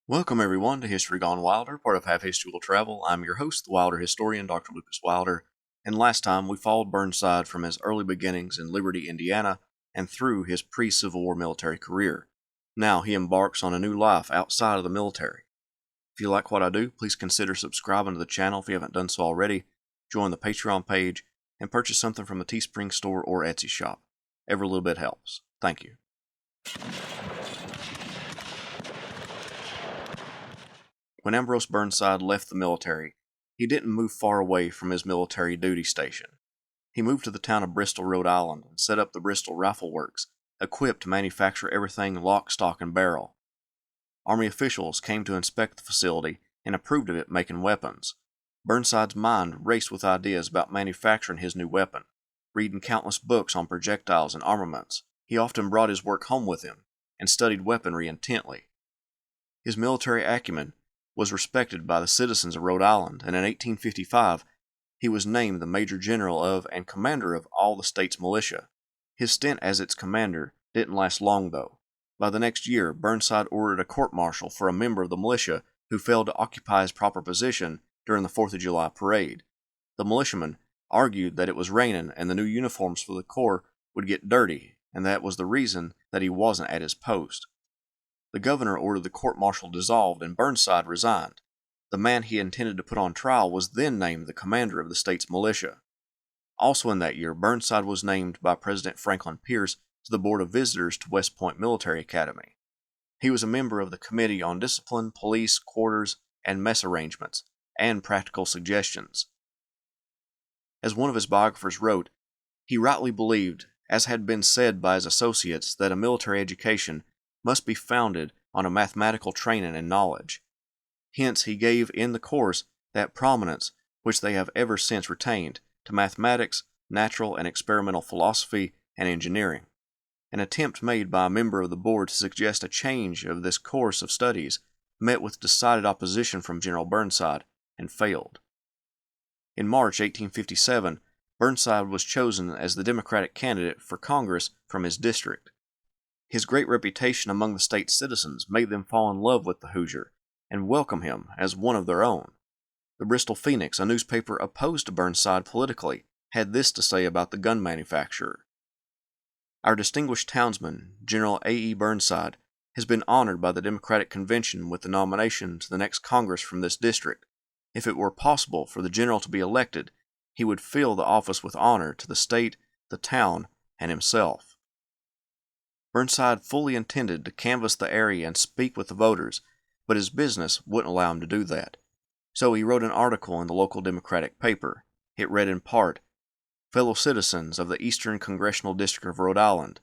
Welcome everyone to History Gone Wilder, part of Half History Will Travel. I'm your host, the Wilder historian, Dr. Lucas Wilder, and last time we followed Burnside from his early beginnings in Liberty, Indiana, and through his pre-Civil War military career. Now he embarks on a new life outside of the military. If you like what I do, please consider subscribing to the channel if you haven't done so already, join the Patreon page, and purchase something from the Teespring store or Etsy shop. Every little bit helps. Thank you. When Ambrose Burnside left the military, he didn't move far away from his military duty station. He moved to the town of Bristol, Rhode Island, and set up the Bristol Rifle Works, equipped to manufacture everything lock, stock, and barrel. Army officials came to inspect the facility and approved of it making weapons. Burnside's mind raced with ideas about manufacturing his new weapon. Reading countless books on projectiles and armaments, he often brought his work home with him and studied weaponry intently. His military acumen was respected by the citizens of Rhode Island, and in 1855 he was named the Major General of and commander of all the state's militia. His stint as its commander didn't last long, though. By the next year, Burnside ordered a court-martial for a member of the militia who failed to occupy his proper position during the 4th of July parade. The militiamen argued that it was raining and the new uniforms for the corps would get dirty, and that was the reason that he wasn't at his post. The governor ordered the court-martial dissolved and Burnside resigned. The man he intended to put on trial was then named the commander of the state's militia. Also in that year, Burnside was named by President Franklin Pierce to the Board of Visitors to West Point Military Academy. He was a member of the Committee on Discipline, Police, Quarters, and Mess Arrangements, and Practical Suggestions. As one of his biographers wrote, he rightly believed, as had been said by his associates, that a military education must be founded on a mathematical training and knowledge. Hence he gave in the course that prominence which they have ever since retained to mathematics, natural and experimental philosophy, and engineering. An attempt made by a member of the board to suggest a change of this course of studies met with decided opposition from General Burnside and failed. In March 1857, Burnside was chosen as the Democratic candidate for Congress from his district. His great reputation among the state's citizens made them fall in love with the Hoosier and welcome him as one of their own. The Bristol Phoenix, a newspaper opposed to Burnside politically, had this to say about the gun manufacturer. Our distinguished townsman, General A.E. Burnside, has been honored by the Democratic Convention with the nomination to the next Congress from this district. If it were possible for the general to be elected, he would fill the office with honor to the state, the town, and himself. Burnside fully intended to canvass the area and speak with the voters, but his business wouldn't allow him to do that. So he wrote an article in the local Democratic paper. It read in part, "Fellow citizens of the Eastern Congressional District of Rhode Island,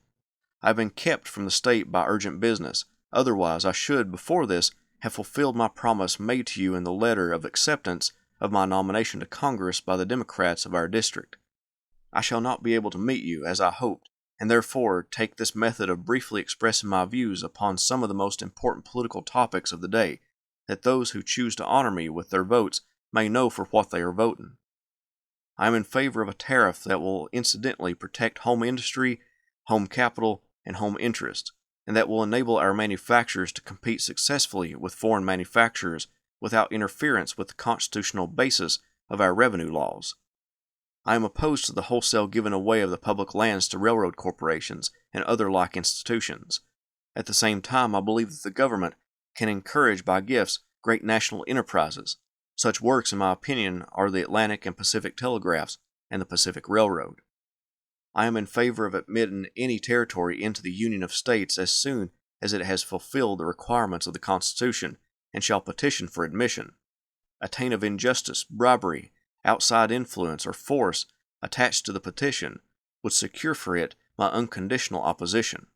I have been kept from the state by urgent business. Otherwise, I should, before this, have fulfilled my promise made to you in the letter of acceptance of my nomination to Congress by the Democrats of our district. I shall not be able to meet you, as I hoped, and therefore take this method of briefly expressing my views upon some of the most important political topics of the day, that those who choose to honor me with their votes may know for what they are voting. I am in favor of a tariff that will incidentally protect home industry, home capital, and home interest, and that will enable our manufacturers to compete successfully with foreign manufacturers without interference with the constitutional basis of our revenue laws. I am opposed to the wholesale giving away of the public lands to railroad corporations and other like institutions. At the same time, I believe that the government can encourage by gifts great national enterprises. Such works, in my opinion, are the Atlantic and Pacific Telegraphs and the Pacific Railroad. I am in favor of admitting any territory into the Union of States as soon as it has fulfilled the requirements of the Constitution and shall petition for admission. A taint of injustice, bribery, outside influence, or force attached to the petition would secure for it my unconditional opposition.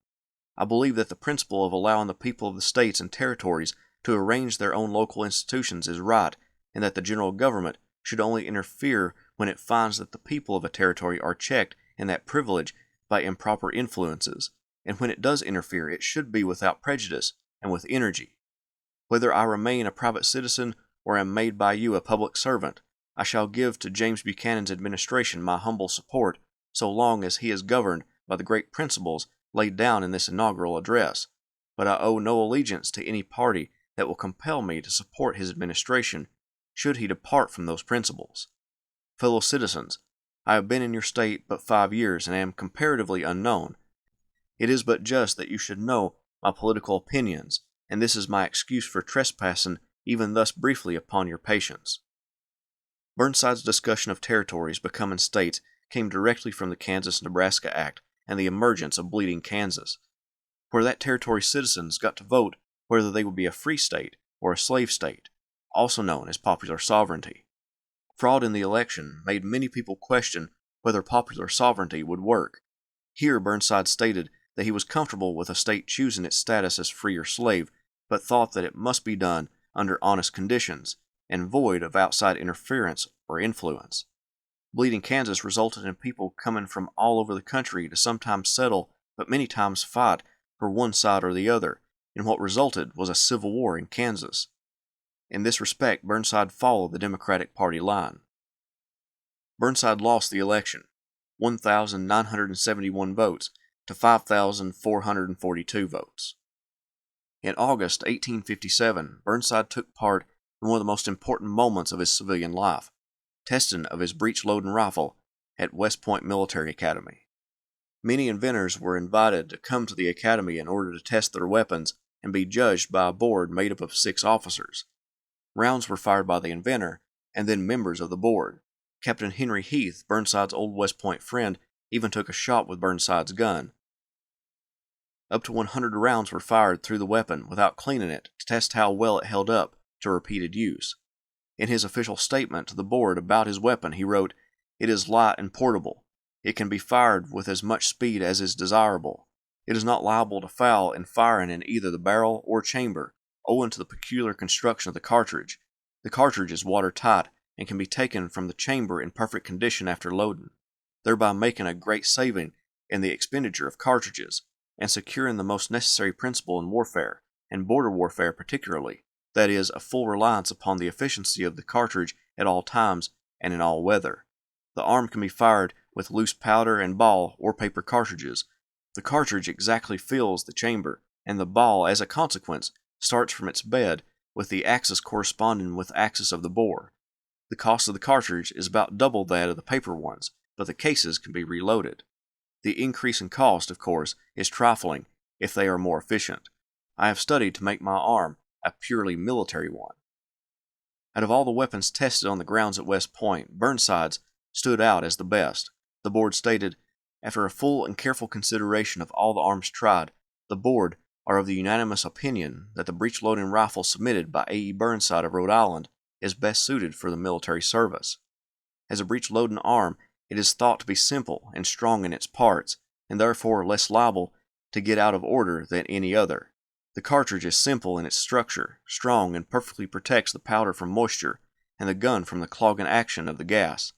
I believe that the principle of allowing the people of the states and territories to arrange their own local institutions is right, and that the general government should only interfere when it finds that the people of a territory are checked in that privilege by improper influences, and when it does interfere, it should be without prejudice and with energy. Whether I remain a private citizen or am made by you a public servant, I shall give to James Buchanan's administration my humble support so long as he is governed by the great principles laid down in this inaugural address, but I owe no allegiance to any party that will compel me to support his administration should he depart from those principles. Fellow citizens, I have been in your state but 5 years and am comparatively unknown. It is but just that you should know my political opinions, and this is my excuse for trespassing even thus briefly upon your patience. Burnside's discussion of territories becoming states came directly from the Kansas-Nebraska Act and the emergence of Bleeding Kansas, where that territory's citizens got to vote whether they would be a free state or a slave state, also known as popular sovereignty. Fraud in the election made many people question whether popular sovereignty would work. Here Burnside stated that he was comfortable with a state choosing its status as free or slave, but thought that it must be done under honest conditions and void of outside interference or influence. Bleeding Kansas resulted in people coming from all over the country to sometimes settle, but many times fight for one side or the other, and what resulted was a civil war in Kansas. In this respect, Burnside followed the Democratic Party line. Burnside lost the election, 1,971 votes to 5,442 votes. In August 1857, Burnside took part in one of the most important moments of his civilian life, testing of his breech-loading rifle at West Point Military Academy. Many inventors were invited to come to the academy in order to test their weapons and be judged by a board made up of 6 officers. Rounds were fired by the inventor and then members of the board. Captain Henry Heath, Burnside's old West Point friend, even took a shot with Burnside's gun. Up to 100 rounds were fired through the weapon without cleaning it to test how well it held up to repeated use. In his official statement to the board about his weapon, he wrote, "It is light and portable. It can be fired with as much speed as is desirable. It is not liable to foul in firing in either the barrel or chamber, owing to the peculiar construction of the cartridge. The cartridge is watertight and can be taken from the chamber in perfect condition after loading, thereby making a great saving in the expenditure of cartridges, and securing the most necessary principle in warfare, and border warfare particularly, that is, a full reliance upon the efficiency of the cartridge at all times and in all weather. The arm can be fired with loose powder and ball or paper cartridges. The cartridge exactly fills the chamber, and the ball, as a consequence, starts from its bed, with the axis corresponding with the axis of the bore. The cost of the cartridge is about double that of the paper ones, but the cases can be reloaded. The increase in cost, of course, is trifling if they are more efficient. I have studied to make my arm a purely military one." Out of all the weapons tested on the grounds at West Point, Burnside's stood out as the best. The board stated, "After a full and careful consideration of all the arms tried, the board are of the unanimous opinion that the breech-loading rifle submitted by A.E. Burnside of Rhode Island is best suited for the military service. As a breech-loading arm, it is thought to be simple and strong in its parts, and therefore less liable to get out of order than any other. The cartridge is simple in its structure, strong, and perfectly protects the powder from moisture, and the gun from the clogging action of the gas.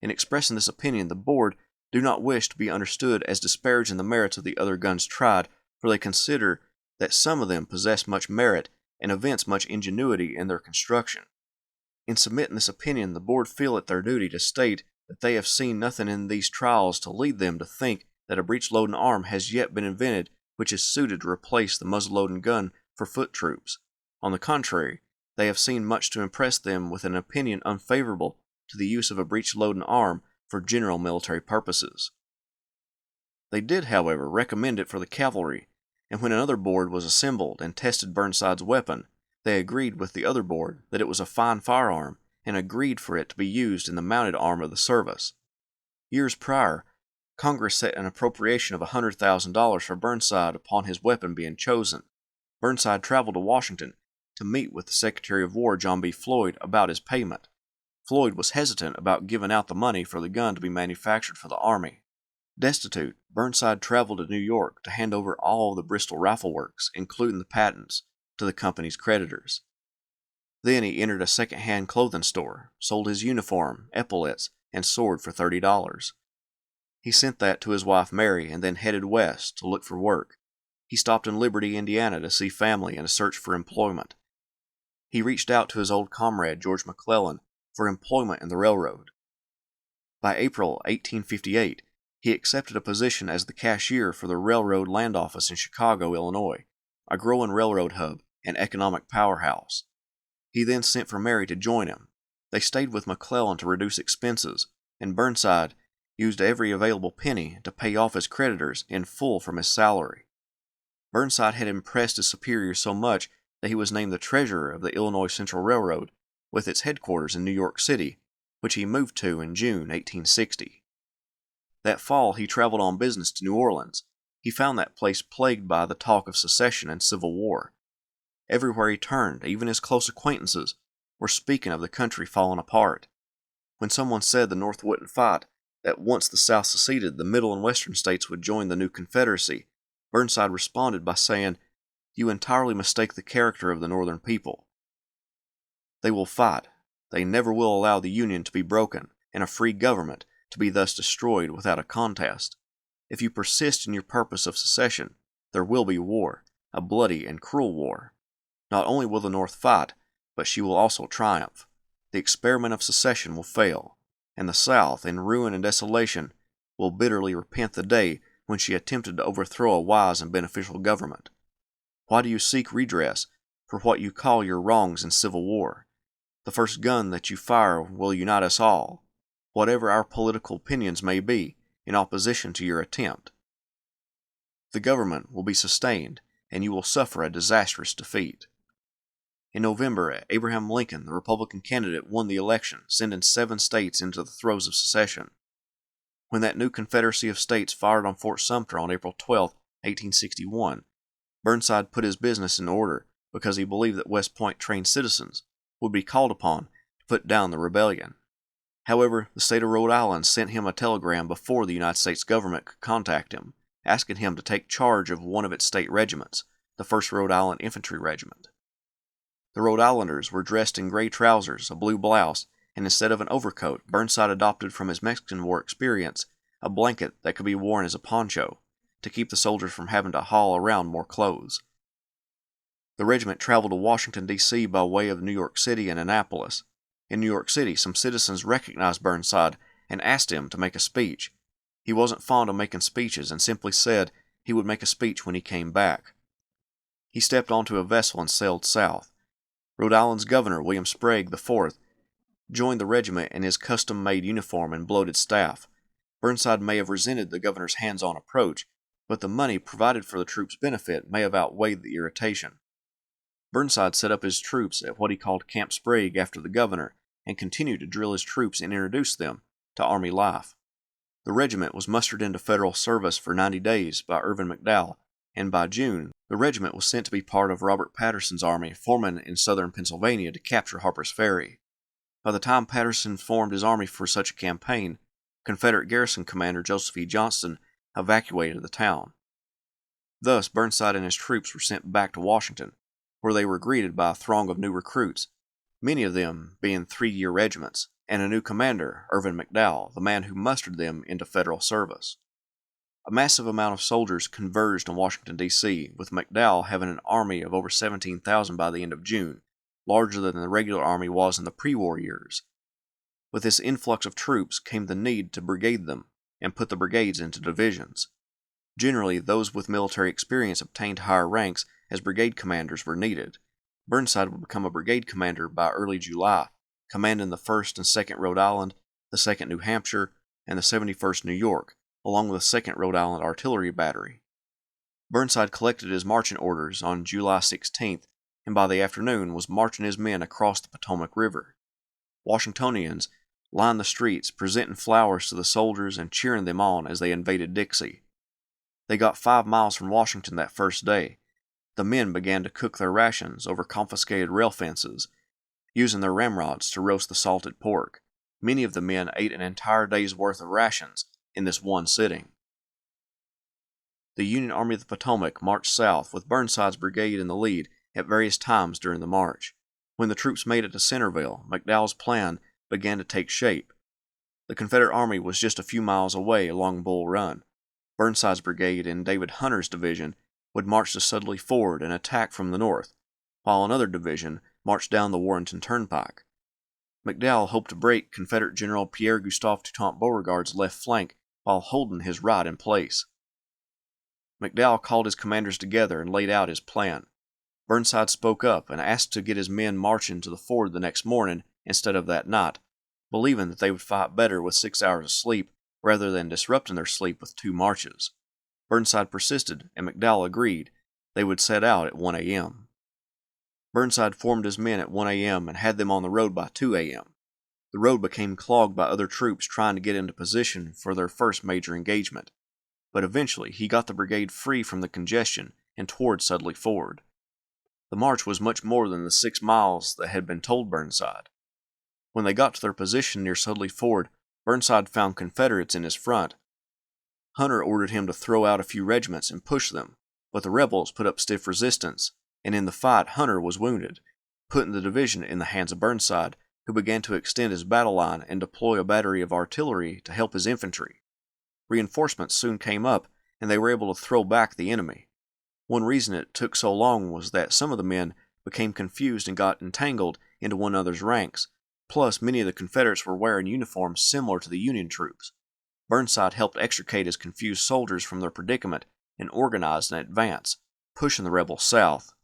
In expressing this opinion, the board do not wish to be understood as disparaging the merits of the other guns tried, for they consider that some of them possess much merit and evince much ingenuity in their construction. In submitting this opinion, the board feel it their duty to state that they have seen nothing in these trials to lead them to think that a breech-loading arm has yet been invented which is suited to replace the muzzle-loading gun for foot troops. On the contrary, they have seen much to impress them with an opinion unfavorable to the use of a breech-loading arm for general military purposes. They did, however, recommend it for the cavalry, and when another board was assembled and tested Burnside's weapon, they agreed with the other board that it was a fine firearm and agreed for it to be used in the mounted arm of the service. Years prior, Congress set an appropriation of $100,000 for Burnside upon his weapon being chosen. Burnside traveled to Washington to meet with the Secretary of War, John B. Floyd, about his payment. Floyd was hesitant about giving out the money for the gun to be manufactured for the Army. Destitute, Burnside traveled to New York to hand over all of the Bristol rifle works, including the patents, to the company's creditors. Then he entered a second-hand clothing store, sold his uniform, epaulets, and sword for $30. He sent that to his wife Mary and then headed west to look for work. He stopped in Liberty, Indiana to see family and to search for employment. He reached out to his old comrade George McClellan for employment in the railroad. By April 1858, he accepted a position as the cashier for the Railroad Land Office in Chicago, Illinois, a growing railroad hub and economic powerhouse. He then sent for Mary to join him. They stayed with McClellan to reduce expenses, and Burnside used every available penny to pay off his creditors in full from his salary. Burnside had impressed his superiors so much that he was named the treasurer of the Illinois Central Railroad, with its headquarters in New York City, which he moved to in June 1860. That fall he traveled on business to New Orleans. He found that place plagued by the talk of secession and civil war. Everywhere he turned, even his close acquaintances were speaking of the country falling apart. When someone said the North wouldn't fight, that once the South seceded, the Middle and Western states would join the new Confederacy, Burnside responded by saying, "You entirely mistake the character of the Northern people. They will fight. They never will allow the Union to be broken, and a free government to be thus destroyed without a contest. If you persist in your purpose of secession, there will be war, a bloody and cruel war. Not only will the North fight, but she will also triumph. The experiment of secession will fail, and the South, in ruin and desolation, will bitterly repent the day when she attempted to overthrow a wise and beneficial government. Why do you seek redress for what you call your wrongs in civil war? The first gun that you fire will unite us all, whatever our political opinions may be, in opposition to your attempt. The government will be sustained, and you will suffer a disastrous defeat." In November, Abraham Lincoln, the Republican candidate, won the election, sending 7 states into the throes of secession. When that new Confederacy of states fired on Fort Sumter on April 12, 1861, Burnside put his business in order because he believed that West Point trained citizens would be called upon to put down the rebellion. However, the state of Rhode Island sent him a telegram before the United States government could contact him, asking him to take charge of one of its state regiments, the 1st Rhode Island Infantry Regiment. The Rhode Islanders were dressed in gray trousers, a blue blouse, and instead of an overcoat, Burnside adopted from his Mexican War experience a blanket that could be worn as a poncho, to keep the soldiers from having to haul around more clothes. The regiment traveled to Washington, D.C. by way of New York City and Annapolis. In New York City, some citizens recognized Burnside and asked him to make a speech. He wasn't fond of making speeches and simply said he would make a speech when he came back. He stepped onto a vessel and sailed south. Rhode Island's governor, William Sprague IV, joined the regiment in his custom-made uniform and bloated staff. Burnside may have resented the governor's hands-on approach, but the money provided for the troops' benefit may have outweighed the irritation. Burnside set up his troops at what he called Camp Sprague after the governor, and continued to drill his troops and introduce them to Army life. The regiment was mustered into federal service for 90 days by Irvin McDowell, and by June, the regiment was sent to be part of Robert Patterson's army, foreman in southern Pennsylvania, to capture Harper's Ferry. By the time Patterson formed his army for such a campaign, Confederate garrison commander Joseph E. Johnston evacuated the town. Thus, Burnside and his troops were sent back to Washington, where they were greeted by a throng of new recruits, many of them being 3-year regiments, and a new commander, Irvin McDowell, the man who mustered them into federal service. A massive amount of soldiers converged in Washington, D.C., with McDowell having an army of over 17,000 by the end of June, larger than the regular army was in the pre-war years. With this influx of troops came the need to brigade them and put the brigades into divisions. Generally, those with military experience obtained higher ranks as brigade commanders were needed. Burnside would become a brigade commander by early July, commanding the 1st and 2nd Rhode Island, the 2nd New Hampshire, and the 71st New York, along with the 2nd Rhode Island Artillery Battery. Burnside collected his marching orders on July 16th, and by the afternoon was marching his men across the Potomac River. Washingtonians lined the streets, presenting flowers to the soldiers and cheering them on as they invaded Dixie. They got 5 miles from Washington that first day. The men began to cook their rations over confiscated rail fences, using their ramrods to roast the salted pork. Many of the men ate an entire day's worth of rations in this one sitting. The Union Army of the Potomac marched south with Burnside's brigade in the lead at various times during the march. When the troops made it to Centerville, McDowell's plan began to take shape. The Confederate Army was just a few miles away along Bull Run. Burnside's brigade and David Hunter's division would march to Sudley Ford and attack from the north, while another division marched down the Warrenton Turnpike. McDowell hoped to break Confederate General Pierre-Gustave Toutant Beauregard's left flank while holding his right in place. McDowell called his commanders together and laid out his plan. Burnside spoke up and asked to get his men marching to the ford the next morning instead of that night, believing that they would fight better with 6 hours of sleep rather than disrupting their sleep with 2 marches. Burnside persisted, and McDowell agreed they would set out at 1 a.m. Burnside formed his men at 1 a.m. and had them on the road by 2 a.m. The road became clogged by other troops trying to get into position for their first major engagement, but eventually he got the brigade free from the congestion and toward Sudley Ford. The march was much more than the 6 miles that had been told Burnside. When they got to their position near Sudley Ford, Burnside found Confederates in his front. Hunter ordered him to throw out a few regiments and push them, but the rebels put up stiff resistance, and in the fight Hunter was wounded, putting the division in the hands of Burnside, who began to extend his battle line and deploy a battery of artillery to help his infantry. Reinforcements soon came up, and they were able to throw back the enemy. One reason it took so long was that some of the men became confused and got entangled into one another's ranks, plus many of the Confederates were wearing uniforms similar to the Union troops. Burnside helped extricate his confused soldiers from their predicament and organized an advance, pushing the rebels south.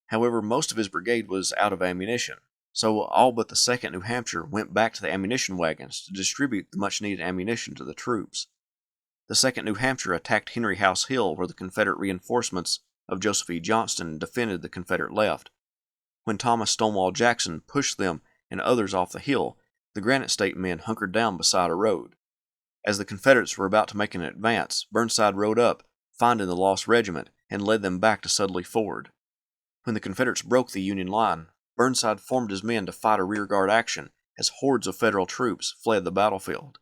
However, most of his brigade was out of ammunition, so all but the 2nd New Hampshire went back to the ammunition wagons to distribute the much-needed ammunition to the troops. The 2nd New Hampshire attacked Henry House Hill, where the Confederate reinforcements of Joseph E. Johnston defended the Confederate left. When Thomas Stonewall Jackson pushed them and others off the hill, the Granite State men hunkered down beside a road. As the Confederates were about to make an advance, Burnside rode up, finding the lost regiment, and led them back to Sudley Ford. When the Confederates broke the Union line, Burnside formed his men to fight a rearguard action as hordes of Federal troops fled the battlefield.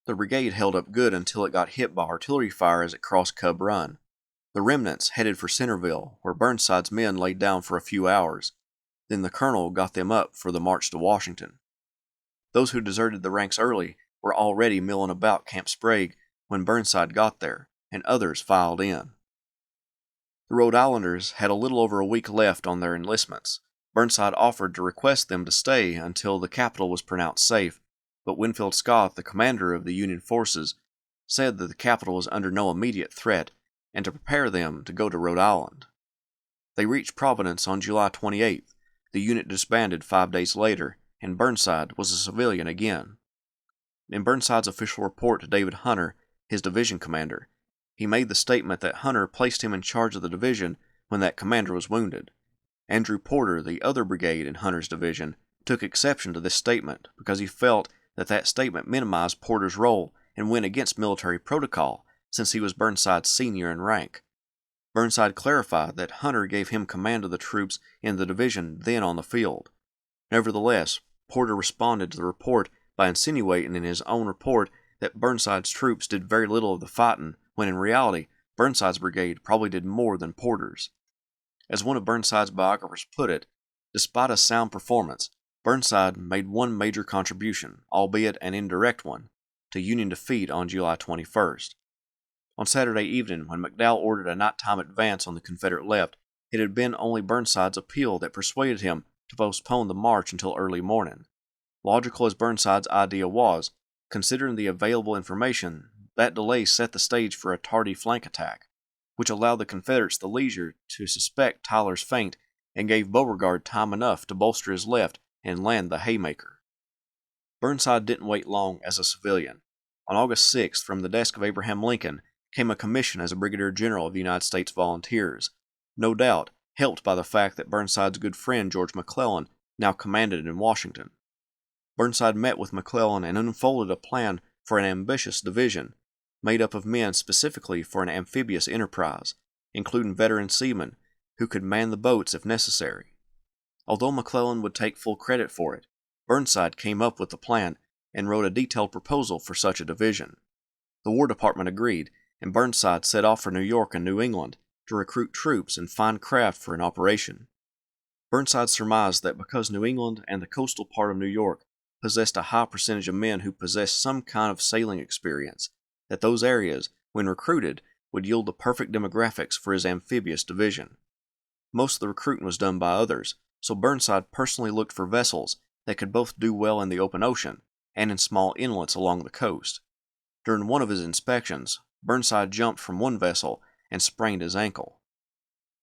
The brigade held up good until it got hit by artillery fire as it crossed Cub Run. The remnants headed for Centerville, where Burnside's men laid down for a few hours. Then the colonel got them up for the march to Washington. Those who deserted the ranks early were already milling about Camp Sprague when Burnside got there, and others filed in. The Rhode Islanders had a little over a week left on their enlistments. Burnside offered to request them to stay until the capital was pronounced safe, but Winfield Scott, the commander of the Union forces, said that the capital was under no immediate threat and to prepare them to go to Rhode Island. They reached Providence on July 28th. The unit disbanded 5 days later, and Burnside was a civilian again. In Burnside's official report to David Hunter, his division commander, he made the statement that Hunter placed him in charge of the division when that commander was wounded. Andrew Porter, the other brigade in Hunter's division, took exception to this statement because he felt that statement minimized Porter's role and went against military protocol since he was Burnside's senior in rank. Burnside clarified that Hunter gave him command of the troops in the division then on the field. Nevertheless, Porter responded to the report by insinuating in his own report that Burnside's troops did very little of the fighting, when in reality, Burnside's brigade probably did more than Porter's. As one of Burnside's biographers put it, despite a sound performance, Burnside made one major contribution, albeit an indirect one, to Union defeat on July 21st. On Saturday evening, when McDowell ordered a nighttime advance on the Confederate left, it had been only Burnside's appeal that persuaded him to postpone the march until early morning. Logical as Burnside's idea was, considering the available information, that delay set the stage for a tardy flank attack, which allowed the Confederates the leisure to suspect Tyler's feint and gave Beauregard time enough to bolster his left and land the haymaker. Burnside didn't wait long as a civilian. On August 6th, from the desk of Abraham Lincoln, came a commission as a Brigadier General of the United States Volunteers, no doubt helped by the fact that Burnside's good friend George McClellan now commanded in Washington. Burnside met with McClellan and unfolded a plan for an ambitious division, made up of men specifically for an amphibious enterprise, including veteran seamen who could man the boats if necessary. Although McClellan would take full credit for it, Burnside came up with the plan and wrote a detailed proposal for such a division. The War Department agreed, and Burnside set off for New York and New England to recruit troops and find craft for an operation. Burnside surmised that because New England and the coastal part of New York possessed a high percentage of men who possessed some kind of sailing experience, that those areas, when recruited, would yield the perfect demographics for his amphibious division. Most of the recruiting was done by others, so Burnside personally looked for vessels that could both do well in the open ocean and in small inlets along the coast. During one of his inspections, Burnside jumped from one vessel and sprained his ankle.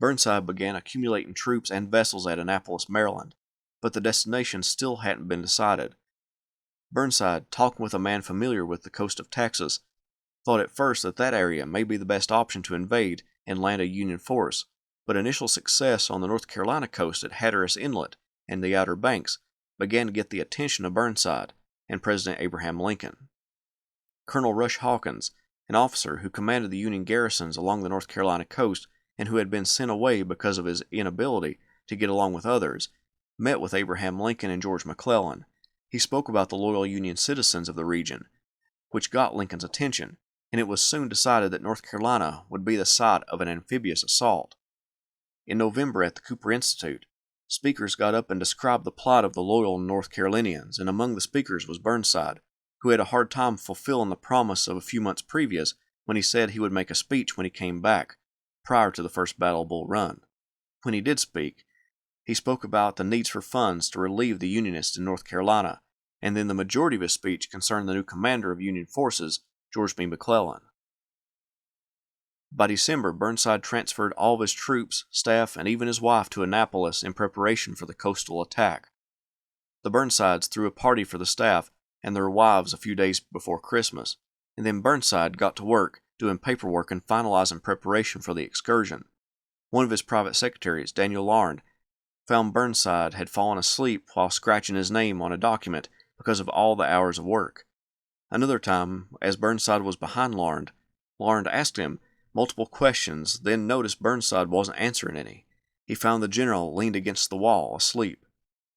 Burnside began accumulating troops and vessels at Annapolis, Maryland, but the destination still hadn't been decided. Burnside, talking with a man familiar with the coast of Texas, thought at first that area may be the best option to invade and land a Union force, but initial success on the North Carolina coast at Hatteras Inlet and the Outer Banks began to get the attention of Burnside and President Abraham Lincoln. Colonel Rush Hawkins, an officer who commanded the Union garrisons along the North Carolina coast and who had been sent away because of his inability to get along with others, met with Abraham Lincoln and George McClellan. He spoke about the loyal Union citizens of the region, which got Lincoln's attention, and it was soon decided that North Carolina would be the site of an amphibious assault. In November at the Cooper Institute, speakers got up and described the plight of the loyal North Carolinians, and among the speakers was Burnside, who had a hard time fulfilling the promise of a few months previous when he said he would make a speech when he came back, prior to the first Battle of Bull Run. When he did speak, he spoke about the needs for funds to relieve the Unionists in North Carolina, and then the majority of his speech concerned the new commander of Union forces, George B. McClellan. By December, Burnside transferred all of his troops, staff, and even his wife to Annapolis in preparation for the coastal attack. The Burnsides threw a party for the staff and their wives a few days before Christmas, and then Burnside got to work doing paperwork and finalizing preparation for the excursion. One of his private secretaries, Daniel Larned, found Burnside had fallen asleep while scratching his name on a document because of all the hours of work. Another time, as Burnside was behind Larned asked him multiple questions, then noticed Burnside wasn't answering any. He found the general leaned against the wall, asleep.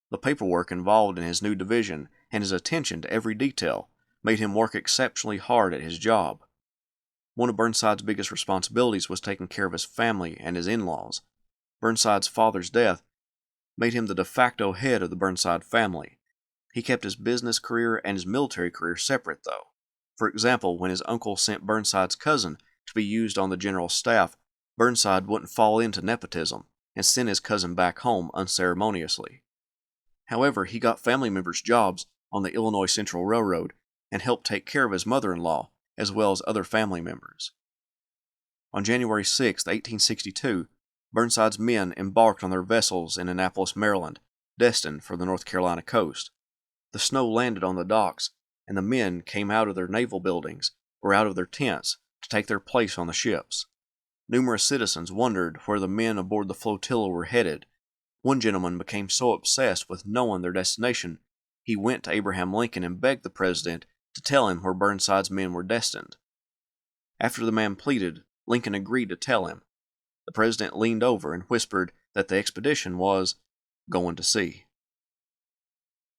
The paperwork involved in his new division and his attention to every detail made him work exceptionally hard at his job. One of Burnside's biggest responsibilities was taking care of his family and his in-laws. Burnside's father's death made him the de facto head of the Burnside family. He kept his business career and his military career separate, though. For example, when his uncle sent Burnside's cousin to be used on the general's staff, Burnside wouldn't fall into nepotism and send his cousin back home unceremoniously. However, he got family members jobs on the Illinois Central Railroad and helped take care of his mother-in-law as well as other family members. On January 6, 1862, Burnside's men embarked on their vessels in Annapolis, Maryland, destined for the North Carolina coast. The snow landed on the docks, and the men came out of their naval buildings or out of their tents to take their place on the ships. Numerous citizens wondered where the men aboard the flotilla were headed. One gentleman became so obsessed with knowing their destination, he went to Abraham Lincoln and begged the president to tell him where Burnside's men were destined. After the man pleaded, Lincoln agreed to tell him. The president leaned over and whispered that the expedition was going to sea.